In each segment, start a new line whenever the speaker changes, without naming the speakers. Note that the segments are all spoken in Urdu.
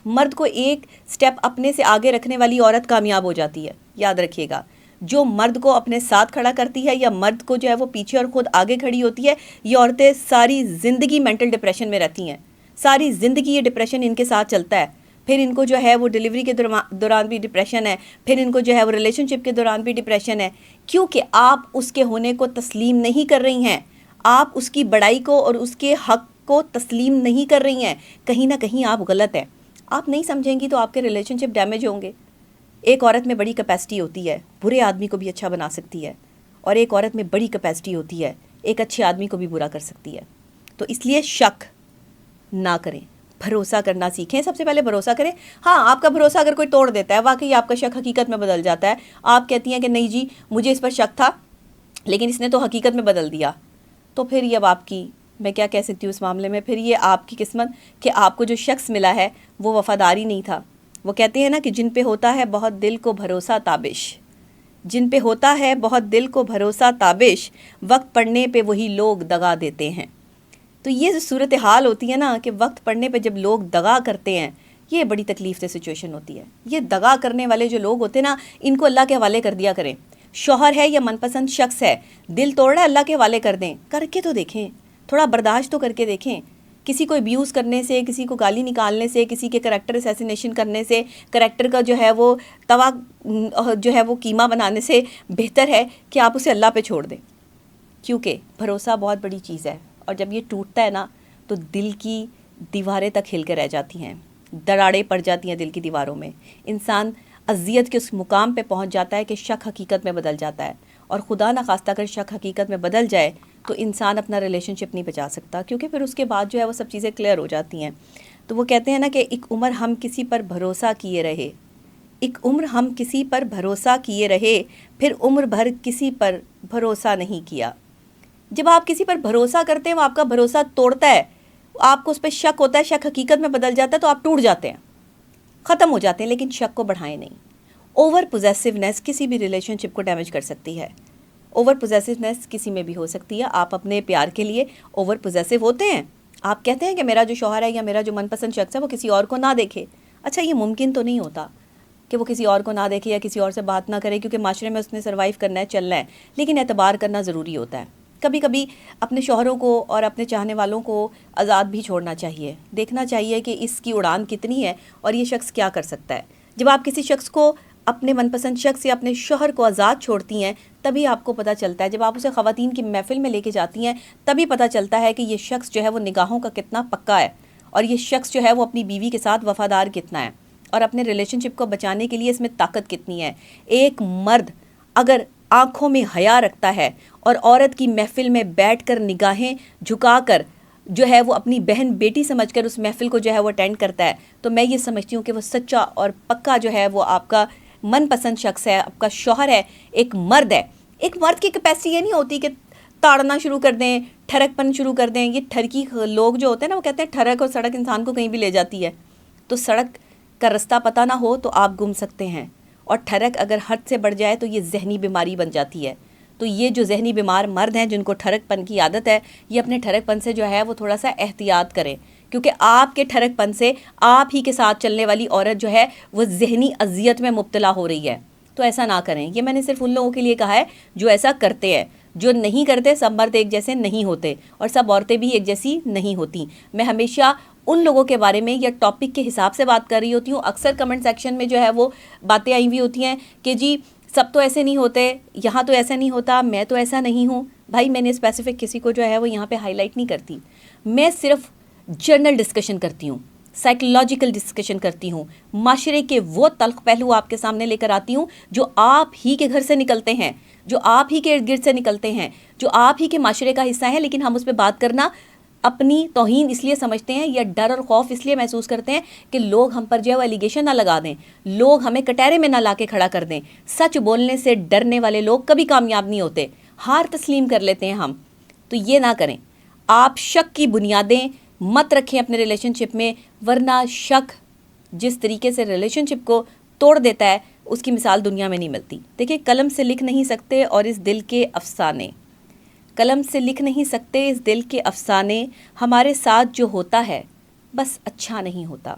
مرد کو ایک سٹیپ اپنے سے آگے رکھنے والی عورت کامیاب ہو جاتی ہے. یاد رکھیے گا, جو مرد کو اپنے ساتھ کھڑا کرتی ہے یا مرد کو جو ہے وہ پیچھے اور خود آگے کھڑی ہوتی ہے, یہ عورتیں ساری زندگی مینٹل ڈپریشن میں رہتی ہیں. ساری زندگی یہ ڈپریشن ان کے ساتھ چلتا ہے. پھر ان کو جو ہے وہ ڈیلیوری کے دوران بھی ڈپریشن ہے, پھر ان کو جو ہے وہ ریلیشن شپ کے دوران بھی ڈپریشن ہے, کیونکہ آپ اس کے ہونے کو تسلیم نہیں کر رہی ہیں. آپ اس کی بڑائی کو اور اس کے حق کو تسلیم نہیں کر رہی ہیں. کہیں نہ کہیں آپ غلط ہیں. آپ نہیں سمجھیں گی تو آپ کے ریلیشن شپ ڈیمیج ہوں گے. ایک عورت میں بڑی کیپیسٹی ہوتی ہے, برے آدمی کو بھی اچھا بنا سکتی ہے, اور ایک عورت میں بڑی کیپیسٹی ہوتی ہے, ایک اچھے آدمی کو بھی برا کر سکتی ہے. تو اس لیے شک نہ کریں, بھروسہ کرنا سیکھیں. سب سے پہلے بھروسہ کریں. ہاں, آپ کا بھروسہ اگر کوئی توڑ دیتا ہے, واقعی آپ کا شک حقیقت میں بدل جاتا ہے, آپ کہتی ہیں کہ نہیں جی مجھے اس پر شک تھا لیکن اس نے تو حقیقت میں بدل دیا, تو پھر یہ اب آپ کی, میں کیا کہہ سکتی ہوں اس معاملے میں, پھر یہ آپ کی قسمت کہ آپ کو جو شخص ملا ہے وہ وفاداری نہیں تھا. وہ کہتے ہیں نا کہ جن پہ ہوتا ہے بہت دل کو بھروسہ تابش, جن پہ ہوتا ہے بہت دل کو بھروسہ تابش, وقت پڑنے پہ وہی لوگ دغا دیتے ہیں. تو یہ جو صورتحال ہوتی ہے نا کہ وقت پڑنے پہ جب لوگ دغا کرتے ہیں, یہ بڑی تکلیف دہ سچویشن ہوتی ہے. یہ دغا کرنے والے جو لوگ ہوتے ہیں نا, ان کو اللہ کے حوالے کر دیا کریں. شوہر ہے یا من پسند شخص ہے, دل توڑ رہا ہے, اللہ کے حوالے کر دیں. کر کے تو دیکھیں, تھوڑا برداشت تو کر کے دیکھیں. کسی کو ابیوز کرنے سے, کسی کو گالی نکالنے سے, کسی کے کریکٹر اسیسینیشن کرنے سے, کریکٹر کا جو ہے وہ توا جو ہے وہ قیمہ بنانے سے بہتر ہے کہ آپ اسے اللہ پہ چھوڑ دیں. کیونکہ بھروسہ بہت بڑی چیز ہے, اور جب یہ ٹوٹتا ہے نا تو دل کی دیواریں تک ہل کے رہ جاتی ہیں, دراڑیں پڑ جاتی ہیں دل کی دیواروں میں. انسان اذیت کے اس مقام پہ پہنچ جاتا ہے کہ شک حقیقت میں بدل جاتا ہے. اور خدا نہ خواستہ اگر شک حقیقت میں بدل جائے تو انسان اپنا ریلیشن شپ نہیں بچا سکتا, کیونکہ پھر اس کے بعد جو ہے وہ سب چیزیں کلیئر ہو جاتی ہیں. تو وہ کہتے ہیں نا کہ ایک عمر ہم کسی پر بھروسہ کیے رہے, ایک عمر ہم کسی پر بھروسہ کیے رہے, پھر عمر بھر کسی پر بھروسہ نہیں کیا. جب آپ کسی پر بھروسہ کرتے ہیں, وہ آپ کا بھروسہ توڑتا ہے, آپ کو اس پہ شک ہوتا ہے, شک حقیقت میں بدل جاتا ہے, تو آپ ٹوٹ جاتے ہیں, ختم ہو جاتے ہیں. لیکن شک کو بڑھائیں نہیں. اوور پوزیسونیس کسی بھی ریلیشن شپ کو ڈیمیج کر سکتی ہے. اوور پوزیسونیس کسی میں بھی ہو سکتی ہے. آپ اپنے پیار کے لیے اوور پوزیسو ہوتے ہیں, آپ کہتے ہیں کہ میرا جو شوہر ہے یا میرا جو من پسند شخص ہے وہ کسی اور کو نہ دیکھے. اچھا, یہ ممکن تو نہیں ہوتا کہ وہ کسی اور کو نہ دیکھے یا کسی اور سے بات نہ کرے, کیونکہ معاشرے میں اس نے سروائیو کرنا ہے, چلنا ہے. لیکن اعتبار کرنا ضروری ہوتا ہے. کبھی کبھی اپنے شوہروں کو اور اپنے چاہنے والوں کو آزاد بھی چھوڑنا چاہیے. دیکھنا چاہیے کہ اس کی اڑان کتنی ہے اور یہ شخص کیا کر سکتا ہے. جب آپ کسی شخص کو, اپنے من پسند شخص یا اپنے شوہر کو آزاد چھوڑتی ہیں, تبھی آپ کو پتہ چلتا ہے. جب آپ اسے خواتین کی محفل میں لے کے جاتی ہیں, تبھی پتہ چلتا ہے کہ یہ شخص جو ہے وہ نگاہوں کا کتنا پکا ہے, اور یہ شخص جو ہے وہ اپنی بیوی کے ساتھ وفادار کتنا ہے, اور اپنے ریلیشن شپ کو بچانے کے لیے اس میں طاقت کتنی ہے. ایک مرد اگر آنکھوں میں حیا رکھتا ہے اور عورت کی محفل میں بیٹھ کر نگاہیں جھکا کر جو ہے وہ اپنی بہن بیٹی سمجھ کر اس محفل کو جو ہے وہ اٹینڈ کرتا ہے, تو میں یہ سمجھتی ہوں کہ وہ سچا اور پکا جو ہے وہ آپ کا من پسند شخص ہے, آپ کا شوہر ہے, ایک مرد ہے. ایک مرد کی کیپیسٹی یہ نہیں ہوتی کہ تاڑنا شروع کر دیں, ٹھڑک پن شروع کر دیں. یہ ٹھرکی لوگ جو ہوتے ہیں نا, وہ کہتے ہیں ٹھڑک اور سڑک انسان کو کہیں بھی لے جاتی ہے. تو سڑک کا رستہ پتہ نہ ہو تو آپ گم سکتے ہیں, اور ٹھڑک اگر حد سے بڑھ جائے تو یہ ذہنی بیماری بن جاتی ہے. تو یہ جو ذہنی بیمار مرد ہیں جن کو ٹھڑک پن کی عادت ہے, یہ اپنے ٹھڑک پن سے جو ہے وہ تھوڑا سا احتیاط کریں, کیونکہ آپ کے ٹھڑک پن سے آپ ہی کے ساتھ چلنے والی عورت جو ہے وہ ذہنی اذیت میں مبتلا ہو رہی ہے. تو ایسا نہ کریں. یہ میں نے صرف ان لوگوں کے لیے کہا ہے جو ایسا کرتے ہیں. جو نہیں کرتے, سب مرد ایک جیسے نہیں ہوتے اور سب عورتیں بھی ایک جیسی نہیں ہوتی. میں ہمیشہ ان لوگوں کے بارے میں یا ٹاپک کے حساب سے بات کر رہی ہوتی ہوں. اکثر کمنٹ سیکشن میں جو ہے وہ باتیں آئی ہوئی ہوتی ہیں کہ جی سب تو ایسے نہیں ہوتے, یہاں تو ایسا نہیں ہوتا, میں تو ایسا نہیں ہوں. بھائی میں نے اسپیسیفک کسی کو جو ہے وہ یہاں پہ ہائی لائٹ نہیں کرتی. میں صرف جنرل ڈسکشن کرتی ہوں, سائیکولوجیکل ڈسکشن کرتی ہوں, معاشرے کے وہ تلخ پہلو آپ کے سامنے لے کر آتی ہوں جو آپ ہی کے گھر سے نکلتے ہیں, جو آپ ہی کے ارد گرد سے نکلتے ہیں, جو آپ ہی کے معاشرے کا حصہ ہے. لیکن ہم اس پہ بات کرنا اپنی توہین اس لیے سمجھتے ہیں یا ڈر اور خوف اس لیے محسوس کرتے ہیں کہ لوگ ہم پر جو ہے وہ ایلیگیشن نہ لگا دیں, لوگ ہمیں کٹہرے میں نہ لا کے کھڑا کر دیں. سچ بولنے سے ڈرنے والے لوگ کبھی کامیاب نہیں ہوتے, ہار تسلیم کر لیتے ہیں ہم. تو یہ نہ کریں. آپ شک کی بنیادیں مت رکھیں اپنے ریلیشن شپ میں, ورنہ شک جس طریقے سے ریلیشن شپ کو توڑ دیتا ہے اس کی مثال دنیا میں نہیں ملتی. دیکھیں, قلم سے لکھ نہیں سکتے اور اس دل کے افسانے, قلم سے لکھ نہیں سکتے اس دل کے افسانے, ہمارے ساتھ جو ہوتا ہے بس اچھا نہیں ہوتا.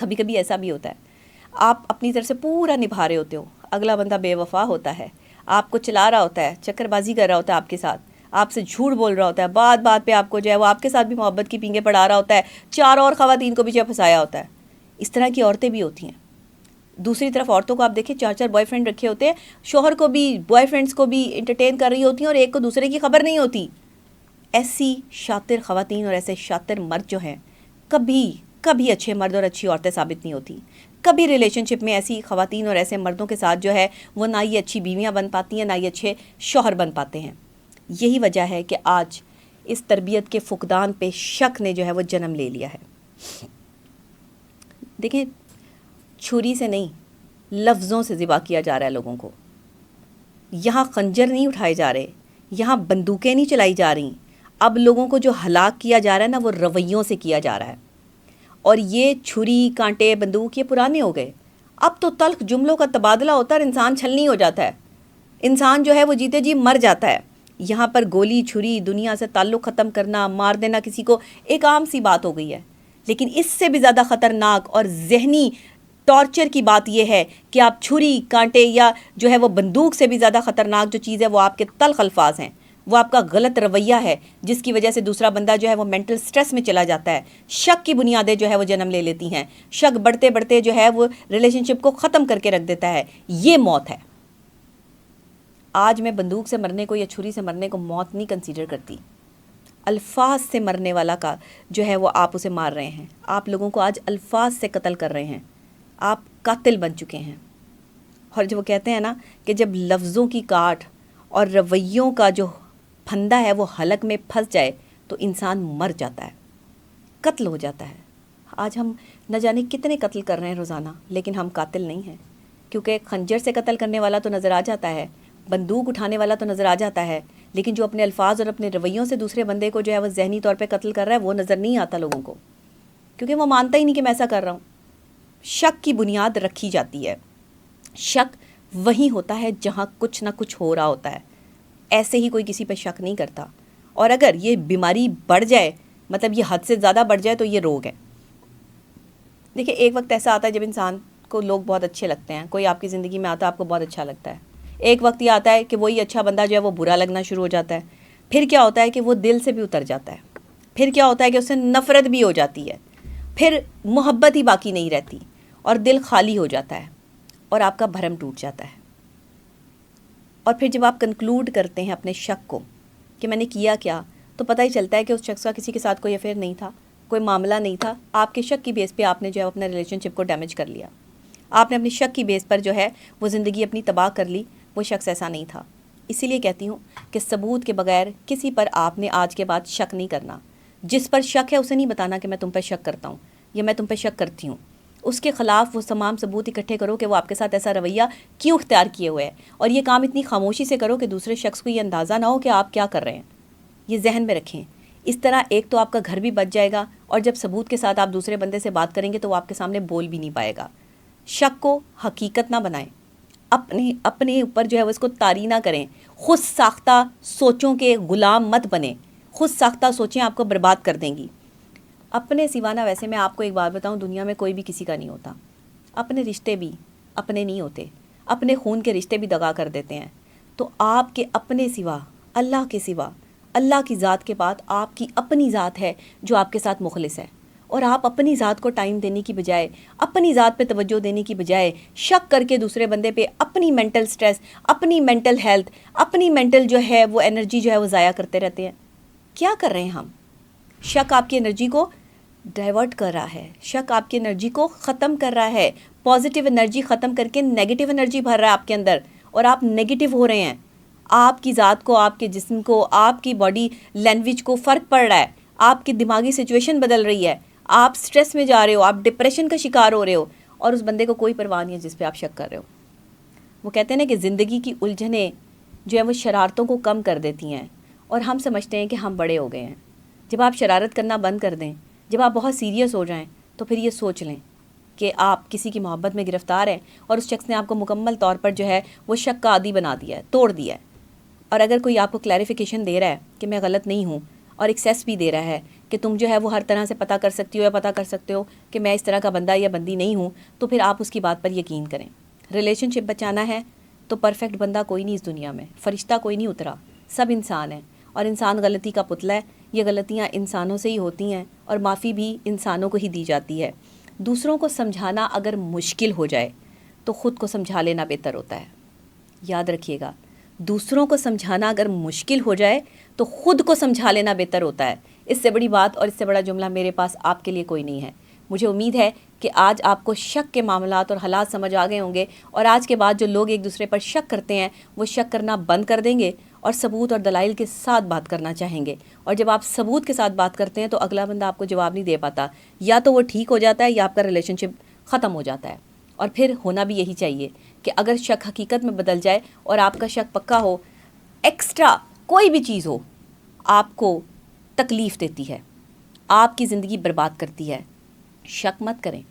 کبھی کبھی ایسا بھی ہوتا ہے آپ اپنی طرف سے پورا نبھا رہے ہوتے ہو, اگلا بندہ بے وفا ہوتا ہے, آپ کو چلا رہا ہوتا ہے, چکر بازی کر رہا ہوتا ہے آپ کے ساتھ, آپ سے جھوٹ بول رہا ہوتا ہے, بات بات پہ آپ کو جو ہے وہ آپ کے ساتھ بھی محبت کی پینگیں پڑھا رہا ہوتا ہے, 4 اور خواتین کو پیچھے پھنسایا ہوتا ہے. اس طرح کی عورتیں بھی ہوتی ہیں. دوسری طرف عورتوں کو آپ دیکھیں 4 بوائے فرینڈ رکھے ہوتے ہیں, شوہر کو بھی بوائے فرینڈس کو بھی انٹرٹین کر رہی ہوتی ہیں اور ایک کو دوسرے کی خبر نہیں ہوتی. ایسی شاطر خواتین اور ایسے شاطر مرد جو ہیں کبھی اچھے مرد اور اچھی عورتیں ثابت نہیں ہوتی. کبھی ریلیشن شپ میں ایسی خواتین اور ایسے مردوں کے ساتھ جو ہے وہ نہ ہی اچھی بیویاں بن پاتی ہیں, نہ ہی اچھے شوہر بن پاتے ہیں. یہی وجہ ہے کہ آج اس تربیت کے فقدان پہ شک نے جو ہے وہ جنم لے لیا ہے. دیکھیں, چھری سے نہیں لفظوں سے ذبح کیا جا رہا ہے لوگوں کو. یہاں خنجر نہیں اٹھائے جا رہے, یہاں بندوقیں نہیں چلائی جا رہی. اب لوگوں کو جو ہلاک کیا جا رہا ہے نا وہ رویوں سے کیا جا رہا ہے. اور یہ چھری, کانٹے, بندوق یہ پرانے ہو گئے. اب تو تلخ جملوں کا تبادلہ ہوتا ہے اور انسان چھلنی ہو جاتا ہے. انسان جو ہے وہ جیتے جی مر جاتا ہے. یہاں پر گولی, چھری, دنیا سے تعلق ختم کرنا, مار دینا کسی کو ایک عام سی بات ہو گئی ہے. لیکن اس سے بھی زیادہ خطرناک اور ذہنی ٹارچر کی بات یہ ہے کہ آپ چھری, کانٹے یا جو ہے وہ بندوق سے بھی زیادہ خطرناک جو چیز ہے وہ آپ کے تلخ الفاظ ہیں, وہ آپ کا غلط رویہ ہے جس کی وجہ سے دوسرا بندہ جو ہے وہ مینٹل سٹریس میں چلا جاتا ہے. شک کی بنیادیں جو ہے وہ جنم لے لیتی ہیں. شک بڑھتے بڑھتے جو ہے وہ ریلیشن شپ کو ختم کر کے رکھ دیتا ہے. یہ موت ہے. آج میں بندوق سے مرنے کو یا چھری سے مرنے کو موت نہیں کنسیڈر کرتی. الفاظ سے مرنے والا کا جو ہے وہ آپ اسے مار رہے ہیں. آپ لوگوں کو آج الفاظ سے قتل کر رہے ہیں. آپ قاتل بن چکے ہیں. اور جو وہ کہتے ہیں نا کہ جب لفظوں کی کاٹ اور رویوں کا جو پھندا ہے وہ حلق میں پھنس جائے تو انسان مر جاتا ہے, قتل ہو جاتا ہے. آج ہم نہ جانے کتنے قتل کر رہے ہیں روزانہ, لیکن ہم قاتل نہیں ہیں. کیونکہ خنجر سے قتل کرنے والا تو نظر آ جاتا ہے, بندوق اٹھانے والا تو نظر آ جاتا ہے, لیکن جو اپنے الفاظ اور اپنے رویوں سے دوسرے بندے کو جو ہے وہ ذہنی طور پہ قتل کر رہا ہے وہ نظر نہیں آتا لوگوں کو, کیونکہ وہ مانتا ہی نہیں کہ میں ایسا کر رہا ہوں. شک کی بنیاد رکھی جاتی ہے. شک وہی ہوتا ہے جہاں کچھ نہ کچھ ہو رہا ہوتا ہے. ایسے ہی کوئی کسی پہ شک نہیں کرتا. اور اگر یہ بیماری بڑھ جائے, مطلب یہ حد سے زیادہ بڑھ جائے, تو یہ روگ ہے. دیکھیں, ایک وقت ایسا آتا ہے جب انسان کو لوگ بہت اچھے لگتے ہیں. کوئی آپ کی زندگی میں آتا ہے, آپ کو بہت اچھا لگتا ہے. ایک وقت یہ آتا ہے کہ وہی اچھا بندہ جو ہے وہ برا لگنا شروع ہو جاتا ہے. پھر کیا ہوتا ہے کہ وہ دل سے بھی اتر جاتا ہے. پھر کیا ہوتا ہے کہ اس سے نفرت بھی ہو جاتی ہے. پھر محبت ہی باقی نہیں رہتی اور دل خالی ہو جاتا ہے اور آپ کا بھرم ٹوٹ جاتا ہے. اور پھر جب آپ کنکلوڈ کرتے ہیں اپنے شک کو کہ میں نے کیا کیا, تو پتہ ہی چلتا ہے کہ اس شخص کا کسی کے ساتھ کوئی افیئر نہیں تھا, کوئی معاملہ نہیں تھا. آپ کے شک کی بیس پہ آپ نے جو ہے اپنا ریلیشن شپ کو ڈیمیج کر لیا. آپ نے اپنی شک کی بیس پر جو ہے وہ زندگی اپنی تباہ کر لی. وہ شخص ایسا نہیں تھا. اسی لیے کہتی ہوں کہ ثبوت کے بغیر کسی پر آپ نے آج کے بعد شک نہیں کرنا. جس پر شک ہے اسے نہیں بتانا کہ میں تم پہ شک کرتا ہوں یا میں تم پہ شک کرتی ہوں. اس کے خلاف وہ تمام ثبوت اکٹھے کرو کہ وہ آپ کے ساتھ ایسا رویہ کیوں اختیار کیے ہوئے ہے, اور یہ کام اتنی خاموشی سے کرو کہ دوسرے شخص کو یہ اندازہ نہ ہو کہ آپ کیا کر رہے ہیں. یہ ذہن میں رکھیں. اس طرح ایک تو آپ کا گھر بھی بچ جائے گا, اور جب ثبوت کے ساتھ آپ دوسرے بندے سے بات کریں گے تو وہ آپ کے سامنے بول بھی نہیں پائے گا. شک کو حقیقت نہ بنائیں. اپنے اوپر جو ہے وہ اس کو طاری نہ کریں. خود ساختہ سوچوں کے غلام مت بنیں. خود ساختہ سوچیں آپ کو برباد کر دیں گی. اپنے سوانا, ویسے میں آپ کو ایک بات بتاؤں, دنیا میں کوئی بھی کسی کا نہیں ہوتا. اپنے رشتے بھی اپنے نہیں ہوتے. اپنے خون کے رشتے بھی دغا کر دیتے ہیں. تو آپ کے اپنے سوا, اللہ کے سوا, اللہ کی ذات کے بعد آپ کی اپنی ذات ہے جو آپ کے ساتھ مخلص ہے. اور آپ اپنی ذات کو ٹائم دینے کی بجائے, اپنی ذات پہ توجہ دینے کی بجائے شک کر کے دوسرے بندے پہ اپنی مینٹل سٹریس, اپنی مینٹل ہیلتھ, اپنی مینٹل جو ہے وہ انرجی جو ہے وہ ضائع کرتے رہتے ہیں. کیا کر رہے ہیں ہم؟ شک آپ کی انرجی کو ڈائیورٹ کر رہا ہے. شک آپ کی انرجی کو ختم کر رہا ہے. پازیٹیو انرجی ختم کر کے نیگیٹیو انرجی بھر رہا ہے آپ کے اندر, اور آپ نیگیٹیو ہو رہے ہیں. آپ کی ذات کو, آپ کے جسم کو, آپ کی باڈی لینگویج کو فرق پڑ رہا ہے. آپ کی دماغی سچویشن بدل رہی ہے. آپ سٹریس میں جا رہے ہو, آپ ڈپریشن کا شکار ہو رہے ہو, اور اس بندے کو کوئی پرواہ نہیں ہے جس پہ آپ شک کر رہے ہو. وہ کہتے ہیں نا کہ زندگی کی الجھنیں جو ہیں وہ شرارتوں کو کم کر دیتی ہیں, اور ہم سمجھتے ہیں کہ ہم بڑے ہو گئے ہیں. جب آپ شرارت کرنا بند کر دیں, جب آپ بہت سیریس ہو جائیں, تو پھر یہ سوچ لیں کہ آپ کسی کی محبت میں گرفتار ہیں اور اس شخص نے آپ کو مکمل طور پر جو ہے وہ شک کا عادی بنا دیا ہے, توڑ دیا ہے. اور اگر کوئی آپ کو کلیریفیکیشن دے رہا ہے کہ میں غلط نہیں ہوں, اور ایکسیس بھی دے رہا ہے کہ تم جو ہے وہ ہر طرح سے پتہ کر سکتی ہو یا پتہ کر سکتے ہو کہ میں اس طرح کا بندہ یا بندی نہیں ہوں، تو پھر آپ اس کی بات پر یقین کریں۔ ریلیشن شپ بچانا ہے تو پرفیکٹ بندہ کوئی نہیں اس دنیا میں، فرشتہ کوئی نہیں اترا، سب انسان ہیں، اور انسان غلطی کا پتلا ہے۔ یہ غلطیاں انسانوں سے ہی ہوتی ہیں اور معافی بھی انسانوں کو ہی دی جاتی ہے۔ دوسروں کو سمجھانا اگر مشکل ہو جائے تو خود کو سمجھا لینا بہتر ہوتا ہے، یاد رکھیے گا۔ دوسروں کو سمجھانا اگر مشکل ہو جائے تو خود کو سمجھا لینا بہتر ہوتا ہے۔ اس سے بڑی بات اور اس سے بڑا جملہ میرے پاس آپ کے لیے کوئی نہیں ہے۔ مجھے امید ہے کہ آج آپ کو شک کے معاملات اور حالات سمجھ آ گئے ہوں گے، اور آج کے بعد جو لوگ ایک دوسرے پر شک کرتے ہیں وہ شک کرنا بند کر دیں گے اور ثبوت اور دلائل کے ساتھ بات کرنا چاہیں گے۔ اور جب آپ ثبوت کے ساتھ بات کرتے ہیں تو اگلا بندہ آپ کو جواب نہیں دے پاتا، یا تو وہ ٹھیک ہو جاتا ہے یا آپ کا ریلیشن شپ ختم ہو جاتا ہے۔ اور پھر ہونا بھی یہی چاہیے کہ اگر شک حقیقت میں بدل جائے اور آپ کا شک پکا ہو، ایکسٹرا کوئی بھی چیز ہو آپ کو تکلیف دیتی ہے، آپ کی زندگی برباد کرتی ہے، شک مت کریں،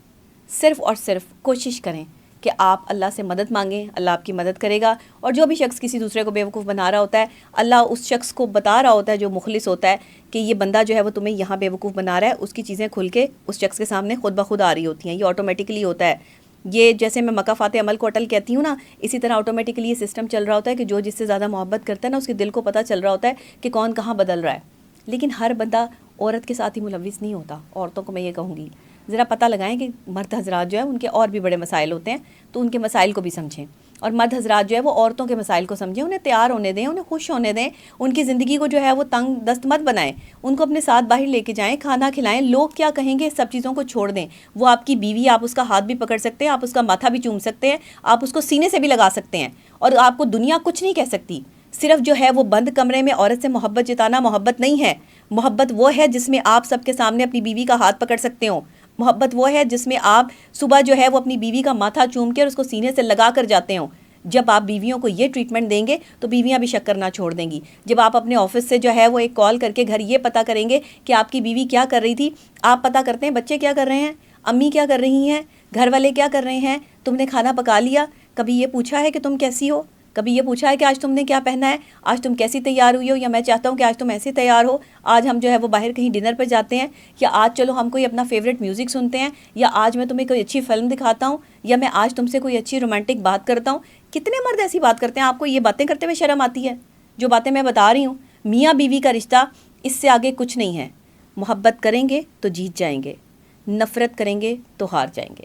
صرف اور صرف کوشش کریں کہ آپ اللہ سے مدد مانگیں، اللہ آپ کی مدد کرے گا۔ اور جو بھی شخص کسی دوسرے کو بیوقوف بنا رہا ہوتا ہے، اللہ اس شخص کو بتا رہا ہوتا ہے جو مخلص ہوتا ہے کہ یہ بندہ جو ہے وہ تمہیں یہاں بیوقوف بنا رہا ہے، اس کی چیزیں کھل کے اس شخص کے سامنے خود بخود آ رہی ہوتی ہیں۔ یہ آٹومیٹکلی ہوتا ہے، یہ جیسے میں مکہ فاتح عمل کو اٹل کہتی ہوں نا، اسی طرح آٹومیٹکلی یہ سسٹم چل رہا ہوتا ہے کہ جو جس سے زیادہ محبت کرتا ہے نا، اس کے دل کو پتہ چل رہا ہوتا ہے کہ کون کہاں بدل رہا ہے۔ لیکن ہر بندہ عورت کے ساتھ ہی ملوث نہیں ہوتا۔ عورتوں کو میں یہ کہوں گی ذرا پتہ لگائیں کہ مرد حضرات جو ہیں ان کے اور بھی بڑے مسائل ہوتے ہیں، تو ان کے مسائل کو بھی سمجھیں، اور مرد حضرات جو ہے وہ عورتوں کے مسائل کو سمجھیں، انہیں تیار ہونے دیں، انہیں خوش ہونے دیں، ان کی زندگی کو جو ہے وہ تنگ دست مت بنائیں، ان کو اپنے ساتھ باہر لے کے جائیں، کھانا کھلائیں، لوگ کیا کہیں گے سب چیزوں کو چھوڑ دیں۔ وہ آپ کی بیوی، آپ اس کا ہاتھ بھی پکڑ سکتے ہیں، آپ اس کا ماتھا بھی چوم سکتے ہیں، آپ اس کو سینے سے بھی لگا سکتے ہیں، اور آپ کو دنیا کچھ نہیں کہہ سکتی۔ صرف جو ہے وہ بند کمرے میں عورت سے محبت جتانا محبت نہیں ہے۔ محبت وہ ہے جس میں آپ سب کے سامنے اپنی بیوی کا ہاتھ پکڑ سکتے ہو۔ محبت وہ ہے جس میں آپ صبح جو ہے وہ اپنی بیوی کا ماتھا چوم کے اور اس کو سینے سے لگا کر جاتے ہوں۔ جب آپ بیویوں کو یہ ٹریٹمنٹ دیں گے تو بیویاں بھی شک کرنا چھوڑ دیں گی۔ جب آپ اپنے آفس سے جو ہے وہ ایک کال کر کے گھر یہ پتہ کریں گے کہ آپ کی بیوی کیا کر رہی تھی، آپ پتہ کرتے ہیں بچے کیا کر رہے ہیں، امی کیا کر رہی ہیں، گھر والے کیا کر رہے ہیں، تم نے کھانا پکا لیا، کبھی یہ پوچھا ہے کہ تم کیسی ہو، کبھی یہ پوچھا ہے کہ آج تم نے کیا پہنا ہے، آج تم کیسی تیار ہوئی ہو، یا میں چاہتا ہوں کہ آج تم ایسے تیار ہو، آج ہم جو ہے وہ باہر کہیں ڈنر پہ جاتے ہیں، یا آج چلو ہم کوئی اپنا فیوریٹ میوزک سنتے ہیں، یا آج میں تمہیں کوئی اچھی فلم دکھاتا ہوں، یا میں آج تم سے کوئی اچھی رومانٹک بات کرتا ہوں۔ کتنے مرد ایسی بات کرتے ہیں؟ آپ کو یہ باتیں کرتے ہوئے شرم آتی ہے؟ جو باتیں میں بتا رہی ہوں، میاں بیوی کا رشتہ اس سے آگے کچھ نہیں ہے۔ محبت کریں گے تو جیت جائیں گے، نفرت کریں گے تو ہار جائیں گے۔